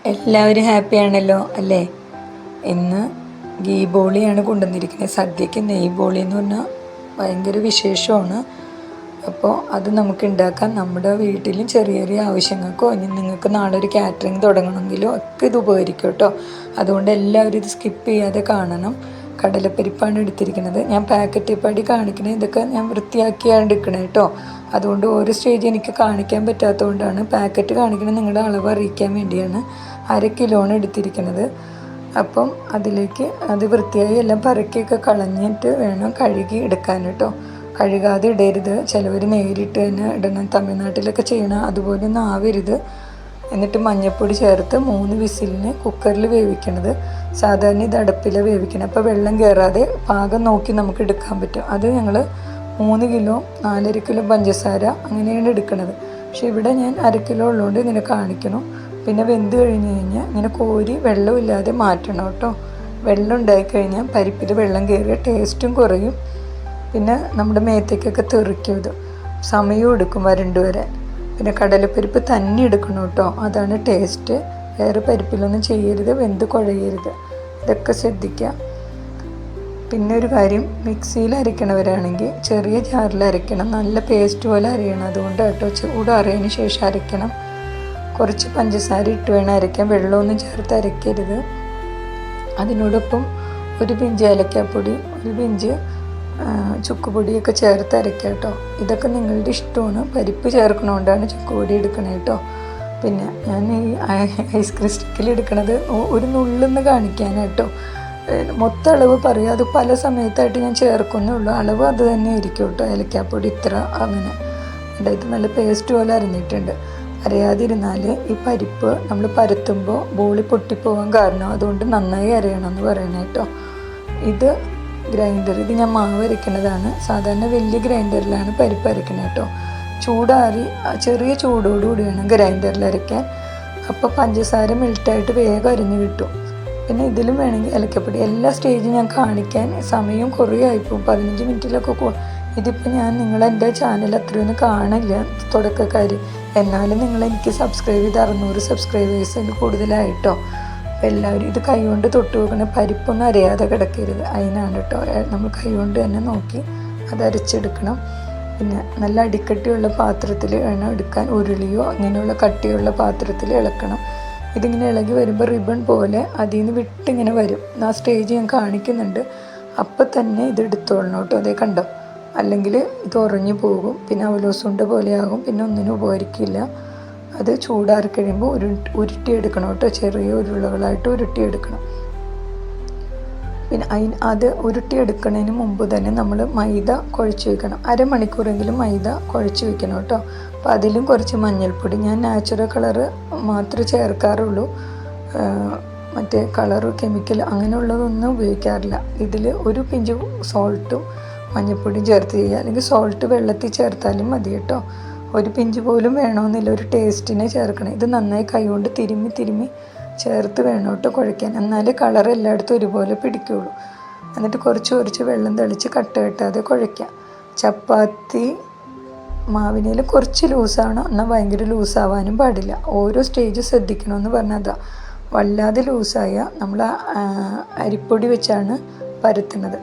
എല്ലാവരും ഹാപ്പിയാണല്ലോ അല്ലേ? ഇന്ന് ഗീ ബോളിയാണ് കൊണ്ടുവന്നിരിക്കുന്നത്. സദ്യക്ക് നെയ് ബോളി എന്ന് പറഞ്ഞാൽ ഭയങ്കര വിശേഷമാണ്. അപ്പോൾ അത് നമുക്ക് ഉണ്ടാക്കാം. നമ്മുടെ വീട്ടിലും ചെറിയ ചെറിയ ആവശ്യങ്ങൾക്കോ ഇനി നിങ്ങൾക്ക് നാളെ ഒരു കാറ്ററിംഗ് തുടങ്ങണമെങ്കിലോ ഒക്കെ ഇത് ഉപകരിക്കും കേട്ടോ. അതുകൊണ്ട് എല്ലാവരും ഇത് സ്കിപ്പ് ചെയ്യാതെ കാണണം. കടലപ്പരിപ്പാണ് എടുത്തിരിക്കുന്നത്. ഞാൻ പാക്കറ്റ് പടി കാണിക്കണേ, ഇതൊക്കെ ഞാൻ വൃത്തിയാക്കിയാണ് എടുക്കണേ കേട്ടോ. അതുകൊണ്ട് ഓരോ സ്റ്റേജ് എനിക്ക് കാണിക്കാൻ പറ്റാത്തതുകൊണ്ടാണ് പാക്കറ്റ് കാണിക്കണത്, നിങ്ങളുടെ അളവ് അറിയിക്കാൻ വേണ്ടിയാണ്. 1/2 കിലോയാണ് എടുത്തിരിക്കുന്നത്. അപ്പം അതിലേക്ക് അത് വൃത്തിയായി എല്ലാം പറക്കിയൊക്കെ കളഞ്ഞിട്ട് വേണം കഴുകി എടുക്കാൻ കേട്ടോ. കഴുകാതെ ഇടരുത്. ചിലവർ നേരിട്ട് തന്നെ ഇടണം, തമിഴ്നാട്ടിലൊക്കെ ചെയ്യണം. അതുപോലെ ഒന്നും ആവരുത്. എന്നിട്ട് മഞ്ഞൾപ്പൊടി ചേർത്ത് 3 വിസിലിന് കുക്കറിൽ വേവിക്കണത്. സാധാരണ ഇത് അടുപ്പിൽ വേവിക്കണം. അപ്പോൾ വെള്ളം കയറാതെ പാകം നോക്കി നമുക്ക് എടുക്കാൻ പറ്റും. അത് ഞങ്ങൾ 3 കിലോ 4.5 കിലോ പഞ്ചസാര അങ്ങനെയാണ് എടുക്കുന്നത്. പക്ഷേ ഇവിടെ ഞാൻ 1/2 കിലോ ഉള്ളതുകൊണ്ട് ഇങ്ങനെ കാണിക്കണം. പിന്നെ വെന്ത് കഴിഞ്ഞ് കഴിഞ്ഞാൽ ഇങ്ങനെ കോരി വെള്ളമില്ലാതെ മാറ്റണം കേട്ടോ. വെള്ളം ഉണ്ടായിക്കഴിഞ്ഞാൽ പരിപ്പിൽ വെള്ളം കയറിയ ടേസ്റ്റും കുറയും. പിന്നെ നമ്മുടെ മേത്തേക്കൊക്കെ തെറിക്കും. ഇത് സമയവും എടുക്കും വരണ്ട് വരാൻ. പിന്നെ കടലപ്പരിപ്പ് തന്നെ എടുക്കണം കേട്ടോ, അതാണ് ടേസ്റ്റ്. വേറെ പരിപ്പിലൊന്നും ചെയ്യരുത്, വെന്ത് കുഴയരുത്. ഇതൊക്കെ ശ്രദ്ധിക്കുക. പിന്നെ ഒരു കാര്യം, മിക്സിയിൽ അരയ്ക്കണവരാണെങ്കിൽ ചെറിയ ജാറിൽ അരയ്ക്കണം. നല്ല പേസ്റ്റ് പോലെ അരയണം. അതുകൊണ്ട് കേട്ടോ ചൂടാറിയതിന് ശേഷം അരയ്ക്കണം. കുറച്ച് പഞ്ചസാര ഇട്ട് വേണം അരയ്ക്കാൻ, വെള്ളമൊന്നും ചേർത്ത് അരയ്ക്കരുത്. അതിനോടൊപ്പം ഒരു പിഞ്ച് ഏലക്കാപ്പൊടി, ഒരു പിഞ്ച് ചുക്കുപൊടിയൊക്കെ ചേർത്ത് അരയ്ക്കുക കേട്ടോ. ഇതൊക്കെ നിങ്ങളുടെ ഇഷ്ടമാണ്. പരിപ്പ് ചേർക്കണോണ്ടാണ് ചുക്കുപൊടി എടുക്കണേ കേട്ടോ. പിന്നെ ഞാൻ ഈ ഐസ്ക്രീം സ്റ്റിക്കിൽ എടുക്കണത് ഒരു നുള്ളെന്ന് കാണിക്കാനായിട്ടോ. മൊത്തം അളവ് പറയും, അത് പല സമയത്തായിട്ട് ഞാൻ ചേർക്കുന്നുള്ളൂ. അളവ് അത് തന്നെ ആയിരിക്കും കേട്ടോ. ഏലക്കാപ്പൊടി ഇത്ര അങ്ങനെ ഇത് നല്ല പേസ്റ്റ് പോലെ അരഞ്ഞിട്ടുണ്ട്. അരയാതിരുന്നാൽ ഈ പരിപ്പ് നമ്മൾ പരത്തുമ്പോൾ ബോളി പൊട്ടിപ്പോകാൻ കാരണം. അതുകൊണ്ട് നന്നായി അരയണം എന്ന് പറയണേ കേട്ടോ. ഇത് ഗ്രൈൻഡർ, ഇത് ഞാൻ മാവ് അരയ്ക്കുന്നതാണ്. സാധാരണ വലിയ ഗ്രൈൻഡറിലാണ് പരിപ്പ് അരയ്ക്കണത് കേട്ടോ. ചൂടാറി ചെറിയ ചൂടോടുകൂടി വേണം ഗ്രൈൻഡറിൽ അരയ്ക്കാൻ. അപ്പോൾ പഞ്ചസാര മെൽറ്റായിട്ട് വേഗം അരിഞ്ഞ് കിട്ടും. പിന്നെ ഇതിലും വേണമെങ്കിൽ ഏലക്കപ്പൊടി. എല്ലാ സ്റ്റേജും ഞാൻ കാണിക്കാൻ സമയം കുറേ ആയിപ്പോവും, 15 മിനിറ്റിലൊക്കെ. ഇതിപ്പോൾ ഞാൻ നിങ്ങളെൻ്റെ ചാനൽ അത്രയൊന്നും കാണില്ല തുടക്കക്കാർ. എന്നാലും നിങ്ങളെനിക്ക് സബ്സ്ക്രൈബ് ചെയ്ത് 600 സബ്സ്ക്രൈബേഴ്സിൽ കൂടുതലായിട്ടോ. അപ്പോൾ എല്ലാവരും ഇത് കൈകൊണ്ട് തൊട്ട് വെക്കണ, പരിപ്പൊന്നും അരയാതെ കിടക്കരുത്. അതിനാണ് കേട്ടോ. നമ്മൾ കൈകൊണ്ട് തന്നെ നോക്കി അത് അരച്ചെടുക്കണം. പിന്നെ നല്ല അടിക്കട്ടിയുള്ള പാത്രത്തിൽ വേണം എടുക്കാൻ. ഉരുളിയോ ഇങ്ങനെയുള്ള കട്ടിയുള്ള പാത്രത്തിൽ ഇളക്കണം. ഇതിങ്ങനെ ഇളകി വരുമ്പോൾ റിബൺ പോലെ അതിൽ നിന്ന് വിട്ടിങ്ങനെ വരും. ആ സ്റ്റേജ് ഞാൻ കാണിക്കുന്നുണ്ട്. അപ്പം തന്നെ ഇത് എടുത്തോളണം കേട്ടോ. അതേ കണ്ടോ, അല്ലെങ്കിൽ ഇത് ഉറഞ്ഞു പോകും. പിന്നെ അവലോസുണ്ട പോലെയാകും. പിന്നെ ഒന്നിനും ഉപകരിക്കില്ല. അത് ചൂടാറി കഴിയുമ്പോൾ ഉരുട്ടിയെടുക്കണം കേട്ടോ. ചെറിയ ഉരുളകളായിട്ട് ഉരുട്ടിയെടുക്കണം. പിന്നെ അത് ഉരുട്ടിയെടുക്കുന്നതിന് മുമ്പ് തന്നെ നമ്മൾ മൈദ കുഴച്ച് വയ്ക്കണം. അരമണിക്കൂറെങ്കിലും മൈദ കുഴച്ച് വയ്ക്കണം കേട്ടോ. അപ്പോൾ അതിലും കുറച്ച് മഞ്ഞൾപ്പൊടി, ഞാൻ നാച്ചുറൽ കളറ് മാത്രമേ ചേർക്കാറുള്ളൂ. മറ്റേ കളറ് കെമിക്കൽ അങ്ങനെയുള്ളതൊന്നും ഉപയോഗിക്കാറില്ല. ഇതിൽ ഒരു പിഞ്ച് സോൾട്ടും മഞ്ഞൾപ്പൊടിയും ചേർത്ത് ചെയ്യുക. അല്ലെങ്കിൽ സോൾട്ട് വെള്ളത്തിൽ ചേർത്താലും മതി കേട്ടോ. ഒരു പിഞ്ച് പോലും വേണമെന്നില്ല, ഒരു ടേസ്റ്റിനെ ചേർക്കണം. ഇത് നന്നായി കൈകൊണ്ട് തിരുമ്മി ചേർത്ത് വേണം കേട്ടോ കുഴയ്ക്കാൻ. എന്നാലേ കളർ എല്ലായിടത്തും ഒരുപോലെ പിടിക്കുകയുള്ളൂ. എന്നിട്ട് കുറച്ച് വെള്ളം തെളിച്ച് കട്ട കെട്ടാതെ കുഴയ്ക്കാം. ചപ്പാത്തി മാവിനേൽ കുറച്ച് ലൂസാണ്, എന്നാൽ ഭയങ്കര ലൂസാവാനും പാടില്ല. ഓരോ സ്റ്റേജ് ശ്രദ്ധിക്കണമെന്ന് പറഞ്ഞാൽ അതാ. വല്ലാതെ ലൂസായ നമ്മൾ അരിപ്പൊടി വെച്ചാണ് പരത്തുന്നത്.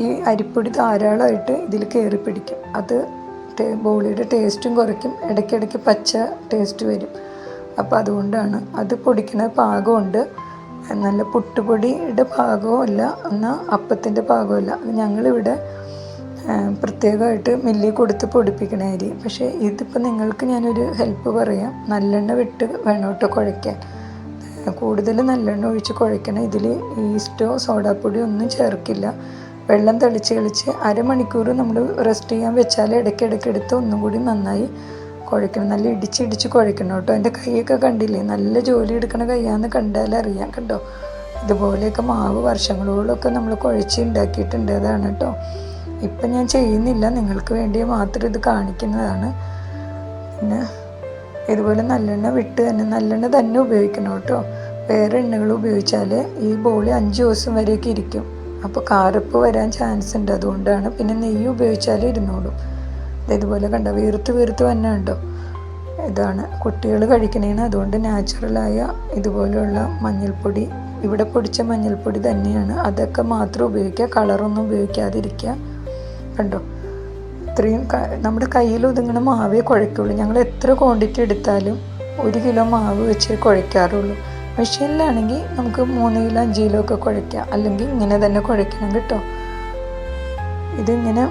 ഈ അരിപ്പൊടി ധാരാളമായിട്ട് ഇതിൽ കയറി പിടിക്കും. അത് ബോളിയുടെ ടേസ്റ്റും കുറയ്ക്കും. ഇടയ്ക്കിടയ്ക്ക് പച്ച ടേസ്റ്റ് വരും. അപ്പോൾ അതുകൊണ്ടാണ് അത് പൊടിക്കുന്ന പാകമുണ്ട്. നല്ല പുട്ടുപൊടിയുടെ പാകവും അല്ല, എന്നാൽ അപ്പത്തിൻ്റെ പാകമല്ല. ഞങ്ങളിവിടെ പ്രത്യേകമായിട്ട് മില്ലിൽ കൊടുത്ത് പൊടിപ്പിക്കണ അരി. പക്ഷേ ഇതിപ്പോൾ നിങ്ങൾക്ക് ഞാനൊരു ഹെൽപ്പ് പറയാം. നല്ലെണ്ണ വിട്ട് വേണം കേട്ടോ കുഴയ്ക്കാൻ. കൂടുതൽ നല്ലെണ്ണ ഒഴിച്ച് കുഴയ്ക്കണം. ഇതിൽ ഈസ്റ്റോ സോഡാപ്പൊടിയോ ഒന്നും ചേർക്കില്ല. വെള്ളം തെളിച്ച് അരമണിക്കൂർ നമ്മൾ റെസ്റ്റ് ചെയ്യാൻ വെച്ചാൽ ഇടയ്ക്കിടയ്ക്ക് എടുത്ത് ഒന്നും കൂടി നന്നായി കുഴയ്ക്കണം. നല്ല ഇടിച്ച് കുഴയ്ക്കണം കേട്ടോ. എൻ്റെ കൈയൊക്കെ കണ്ടില്ലേ, നല്ല ജോലി എടുക്കണ കൈയാന്ന് കണ്ടാലറിയാം. കണ്ടോ, ഇതുപോലെയൊക്കെ മാവ് വർഷങ്ങളോളമൊക്കെ നമ്മൾ കുഴച്ച് ഉണ്ടാക്കിയിട്ടുണ്ട്. അതാണ് കേട്ടോ. ഇപ്പം ഞാൻ ചെയ്യുന്നില്ല, നിങ്ങൾക്ക് വേണ്ടി മാത്രം ഇത് കാണിക്കുന്നതാണ്. പിന്നെ ഇതുപോലെ നല്ലെണ്ണ തന്നെ ഉപയോഗിക്കണം കേട്ടോ. വേറെ എണ്ണകൾ ഉപയോഗിച്ചാൽ ഈ ബോളി 5 ദിവസം വരെയൊക്കെ ഇരിക്കും. അപ്പോൾ കാരപ്പ് വരാൻ ചാൻസ് ഉണ്ട്. അതുകൊണ്ടാണ്. പിന്നെ നെയ്യ് ഉപയോഗിച്ചാൽ ഇരുന്നോളും. ഇതുപോലെ കണ്ടോ, വീർത്ത് തന്നെ ഉണ്ടോ. ഇതാണ് കുട്ടികൾ കഴിക്കണേന്. അതുകൊണ്ട് നാച്ചുറലായ ഇതുപോലെയുള്ള മഞ്ഞൾപ്പൊടി, ഇവിടെ പൊടിച്ച മഞ്ഞൾപ്പൊടി തന്നെയാണ്, അതൊക്കെ മാത്രം ഉപയോഗിക്കുക, കളറൊന്നും ഉപയോഗിക്കാതിരിക്കുക. കണ്ടോ, ഇത്രയും നമ്മുടെ കയ്യിൽ ഒതുങ്ങണ മാവേ കുഴയ്ക്കുള്ളൂ. ഞങ്ങൾ എത്ര ക്വാണ്ടിറ്റി എടുത്താലും 1 കിലോ മാവ് വെച്ച് കുഴയ്ക്കാറുള്ളൂ. മെഷീനിലാണെങ്കിൽ നമുക്ക് 3 കിലോ 5 കിലോ ഒക്കെ കുഴയ്ക്കാം, അല്ലെങ്കിൽ ഇങ്ങനെ തന്നെ കുഴയ്ക്കണം കേട്ടോ. ഇതിങ്ങനെ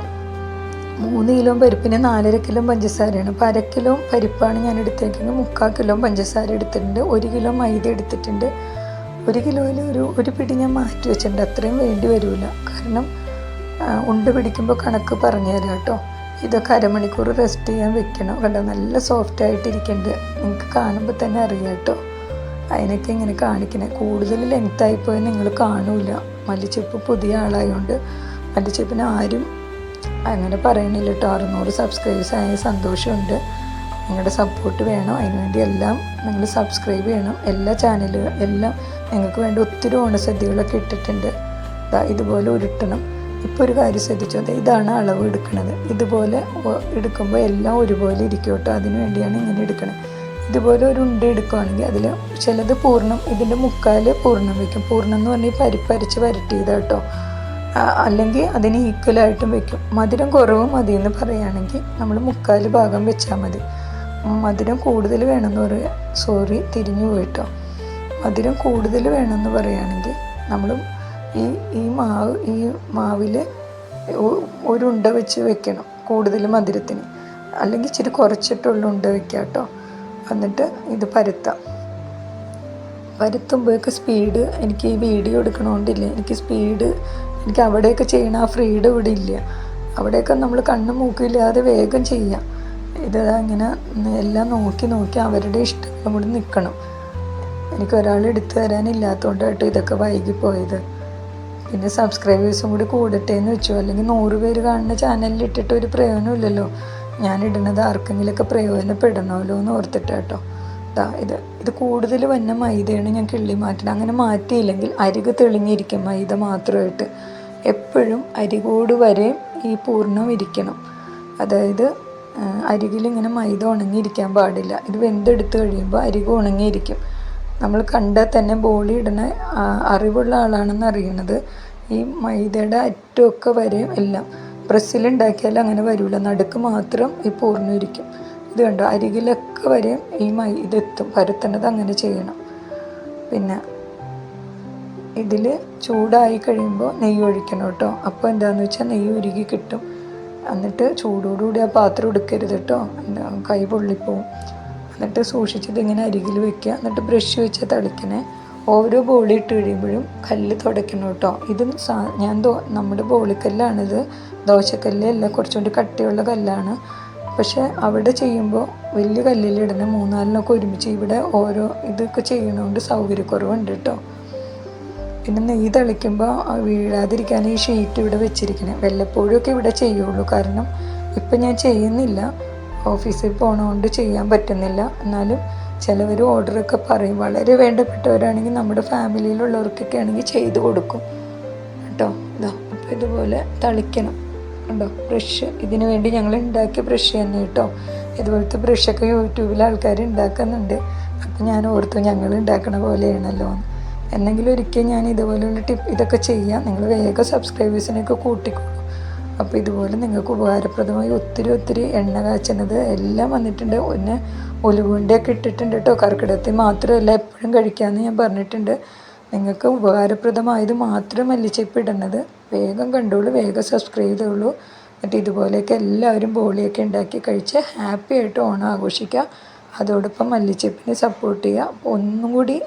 3 കിലോ പരിപ്പിന് 4.5 കിലോ പഞ്ചസാരയാണ്. അപ്പോൾ 1/2 കിലോ പരിപ്പാണ് ഞാൻ എടുത്തേക്കെങ്കിൽ 3/4 കിലോ പഞ്ചസാര എടുത്തിട്ടുണ്ട്. 1 കിലോ മൈദ എടുത്തിട്ടുണ്ട്. 1 കിലോയിൽ ഒരു പിടി ഞാൻ മാറ്റി വെച്ചിട്ടുണ്ട്. അത്രയും വേണ്ടി വരില്ല, കാരണം ഉണ്ട പിടിക്കുമ്പോൾ കണക്ക് പറഞ്ഞു തരാം കേട്ടോ. ഇതൊക്കെ 1/2 മണിക്കൂർ റെസ്റ്റ് ചെയ്യാൻ വെക്കണം. കണ്ടോ, നല്ല സോഫ്റ്റ് ആയിട്ടിരിക്കുന്നുണ്ട്. നിങ്ങൾക്ക് കാണുമ്പോൾ തന്നെ അറിയാം കേട്ടോ. അതിനൊക്കെ ഇങ്ങനെ കാണിക്കണേ. കൂടുതൽ ലെങ്ത്തായിപ്പോയി നിങ്ങൾ കാണൂല. മല്ലിച്ചപ്പ് പുതിയ ആളായതുകൊണ്ട് മല്ലിച്ചപ്പിന് ആരും അങ്ങനെ പറയണില്ല കേട്ടോ. 600 സബ്സ്ക്രൈബേഴ്സ് ആയ സന്തോഷമുണ്ട്. നിങ്ങളുടെ സപ്പോർട്ട് വേണം. അതിനുവേണ്ടി എല്ലാം നിങ്ങൾ സബ്സ്ക്രൈബ് ചെയ്യണം. എല്ലാ ചാനലുകളും എല്ലാം നിങ്ങൾക്ക് വേണ്ടി ഒത്തിരി ഓണസദ്യകളൊക്കെ ഇട്ടിട്ടുണ്ട്. ഇതുപോലെ ഉരുട്ടണം. ഇപ്പോൾ ഒരു കാര്യം ശ്രദ്ധിച്ചോ, ഇതാണ് അളവ് എടുക്കുന്നത്. ഇതുപോലെ എടുക്കുമ്പോൾ എല്ലാം ഒരുപോലെ ഇരിക്കും കേട്ടോ. അതിന് വേണ്ടിയാണ് ഇങ്ങനെ എടുക്കുന്നത്. ഇതുപോലെ ഒരു ഉണ്ട എടുക്കുകയാണെങ്കിൽ അതിൽ ചിലത് പൂർണ്ണം, ഇതിൻ്റെ 3/4 പൂർണ്ണം വയ്ക്കും. പൂർണ്ണം എന്ന് പറഞ്ഞാൽ പരിപ്പരച്ച് വരട്ടിയത് കേട്ടോ. അല്ലെങ്കിൽ അതിന് ഈക്വലായിട്ടും വെക്കും. മധുരം കുറവ് മതി എന്ന് പറയുകയാണെങ്കിൽ നമ്മൾ 3/4 ഭാഗം വെച്ചാൽ മതി. മധുരം കൂടുതൽ വേണമെന്ന് പറയുക, സോറി തിരിഞ്ഞു പോയിട്ടോ. മധുരം കൂടുതൽ വേണമെന്ന് പറയുകയാണെങ്കിൽ നമ്മൾ ഈ മാവിൽ ഒരു ഉണ്ട വെച്ച് വെക്കണം, കൂടുതൽ മധുരത്തിന്. അല്ലെങ്കിൽ ഇച്ചിരി കുറച്ചിട്ടുള്ള ഉണ്ട വെക്കുക കേട്ടോ. എന്നിട്ട് ഇത് പരത്തുമ്പോഴൊക്കെ സ്പീഡ്, എനിക്ക് ഈ വീഡിയോ എടുക്കണോണ്ടില്ല, എനിക്ക് അവിടെയൊക്കെ ചെയ്യണ ആ ഫ്രീഡം ഇവിടെ ഇല്ല. അവിടെയൊക്കെ നമ്മൾ കണ്ണും മൂക്കില്ലാതെ വേഗം ചെയ്യാം. ഇങ്ങനെ എല്ലാം നോക്കി അവരുടെ ഇഷ്ടങ്ങളും കൂടി നിൽക്കണം. എനിക്ക് ഒരാൾ എടുത്തു തരാനില്ലാത്തതുകൊണ്ട് കേട്ടോ ഇതൊക്കെ വൈകിപ്പോയത്. പിന്നെ സബ്സ്ക്രൈബേഴ്സും കൂടി കൂടട്ടെ എന്ന് വെച്ചു. അല്ലെങ്കിൽ 100 പേര് കാണുന്ന ചാനലിൽ ഇട്ടിട്ട് ഒരു പ്രയോജനമില്ലല്ലോ. ഞാനിടുന്നത് ആർക്കെങ്കിലുമൊക്കെ പ്രയോജനപ്പെടണമല്ലോ എന്ന് ഓർത്തിട്ട് കേട്ടോ. ഇത് കൂടുതൽ വന്ന മൈദയാണ് ഞാൻ കിള്ളി മാറ്റണം. അങ്ങനെ മാറ്റിയില്ലെങ്കിൽ അരിക് തെളിഞ്ഞിരിക്കും മൈദ മാത്രമായിട്ട്. എപ്പോഴും അരികോട് വരെയും ഈ പൂർണ്ണം ഇരിക്കണം. അതായത് അരികിലിങ്ങനെ മൈദ ഉണങ്ങിയിരിക്കാൻ പാടില്ല. ഇത് വെന്തെടുത്ത് കഴിയുമ്പോൾ അരിക് ഉണങ്ങിയിരിക്കും. നമ്മൾ കണ്ടാൽ തന്നെ ബോളി ഇടുന്ന അറിവുള്ള ആളാണെന്ന് അറിയണത് ഈ മൈദയുടെ അറ്റമൊക്കെ വരെയും എല്ലാം. പ്രസ്സിലുണ്ടാക്കിയാൽ അങ്ങനെ വരില്ല, നടുക്ക് മാത്രം ഈ പൂർണ്ണം ഇരിക്കും. ഇത് കണ്ടോ, അരികിലൊക്കെ വരെയും ഈ ഇതെത്തും. പരത്തേണ്ടത് അങ്ങനെ ചെയ്യണം. പിന്നെ ഇതിൽ ചൂടായി കഴിയുമ്പോൾ നെയ്യ് ഒഴിക്കണം കേട്ടോ. അപ്പോൾ എന്താണെന്ന് വെച്ചാൽ നെയ്യ് ഉരുകി കിട്ടും. എന്നിട്ട് ചൂടോടുകൂടി ആ പാത്രം എടുക്കരുത് കേട്ടോ, കൈ പൊള്ളിപ്പോവും. എന്നിട്ട് സൂക്ഷിച്ചത് ഇങ്ങനെ അരികിൽ വെക്കുക. എന്നിട്ട് ബ്രഷ് വെച്ച് തളിക്കണേ. ഓരോ ബോളി ഇട്ട് കഴിയുമ്പോഴും കല്ല് തുടയ്ക്കണം കേട്ടോ. ഇത് നമ്മുടെ ബോളിക്കല്ലാണിത്, ദോശക്കല്ലല്ല, കുറച്ചുകൂടി കട്ടിയുള്ള കല്ലാണ്. പക്ഷെ അവിടെ ചെയ്യുമ്പോൾ വലിയ കല്ലിലിടുന്ന 3-4 ഒരുമിച്ച്. ഇവിടെ ഓരോ ഇതൊക്കെ ചെയ്യണതുകൊണ്ട് സൗകര്യക്കുറവുണ്ട് കേട്ടോ. പിന്നെ നെയ്യ് തളിക്കുമ്പോൾ വീഴാതിരിക്കാൻ ഈ ഷീറ്റ് ഇവിടെ വെച്ചിരിക്കണേ. വല്ലപ്പോഴുമൊക്കെ ഇവിടെ ചെയ്യുള്ളൂ, കാരണം ഇപ്പം ഞാൻ ചെയ്യുന്നില്ല. ഓഫീസിൽ പോകണതുകൊണ്ട് ചെയ്യാൻ പറ്റുന്നില്ല. എന്നാലും ചിലവർ ഓർഡറൊക്കെ പറയും. വളരെ വേണ്ടപ്പെട്ടവരാണെങ്കിൽ നമ്മുടെ ഫാമിലിയിലുള്ളവർക്കൊക്കെ ആണെങ്കിൽ ചെയ്ത് കൊടുക്കും കേട്ടോ. അപ്പോൾ ഇതുപോലെ തളിക്കണം കണ്ടോ. ബ്രഷ് ഇതിനു വേണ്ടി ഞങ്ങൾ ഉണ്ടാക്കിയ ബ്രഷ് തന്നെ കേട്ടോ. ഇതുപോലത്തെ ബ്രഷൊക്കെ യൂട്യൂബിൽ ആൾക്കാർ ഉണ്ടാക്കുന്നുണ്ട്. അപ്പോൾ ഞാൻ ഓർത്തു ഞങ്ങൾ ഉണ്ടാക്കണ പോലെയാണല്ലോ എന്ന്. എന്നെങ്കിലും ഒരിക്കൽ ഞാൻ ഇതുപോലെയുള്ള ഇതൊക്കെ ചെയ്യാം. നിങ്ങൾ വേഗം സബ്സ്ക്രൈബേഴ്സിനെയൊക്കെ കൂട്ടിക്കോളൂ. അപ്പോൾ ഇതുപോലെ നിങ്ങൾക്ക് ഉപകാരപ്രദമായി ഒത്തിരി എണ്ണ കാച്ചുന്നത് എല്ലാം വന്നിട്ടുണ്ട്. പിന്നെ ഉലുവുണ്ടയൊക്കെ ഇട്ടിട്ടുണ്ട് കേട്ടോ. കർക്കിടകത്തിൽ മാത്രമല്ല എപ്പോഴും കഴിക്കാമെന്ന് ഞാൻ പറഞ്ഞിട്ടുണ്ട്. നിങ്ങൾക്ക് ഉപകാരപ്രദമായത് മാത്രം മല്ലിച്ചപ്പ് ഇടുന്നത്. വേഗം കണ്ടോളൂ, വേഗം സബ്സ്ക്രൈബ് ചെയ്തോളൂ. എന്നിട്ട് ഇതുപോലെയൊക്കെ എല്ലാവരും ബോളിയൊക്കെ ഉണ്ടാക്കി കഴിച്ച് ഹാപ്പി ആയിട്ട് ഓണം ആഘോഷിക്കുക. അതോടൊപ്പം മല്ലിച്ചപ്പിനെ സപ്പോർട്ട് ചെയ്യുക. അപ്പോൾ ഒന്നും കൂടി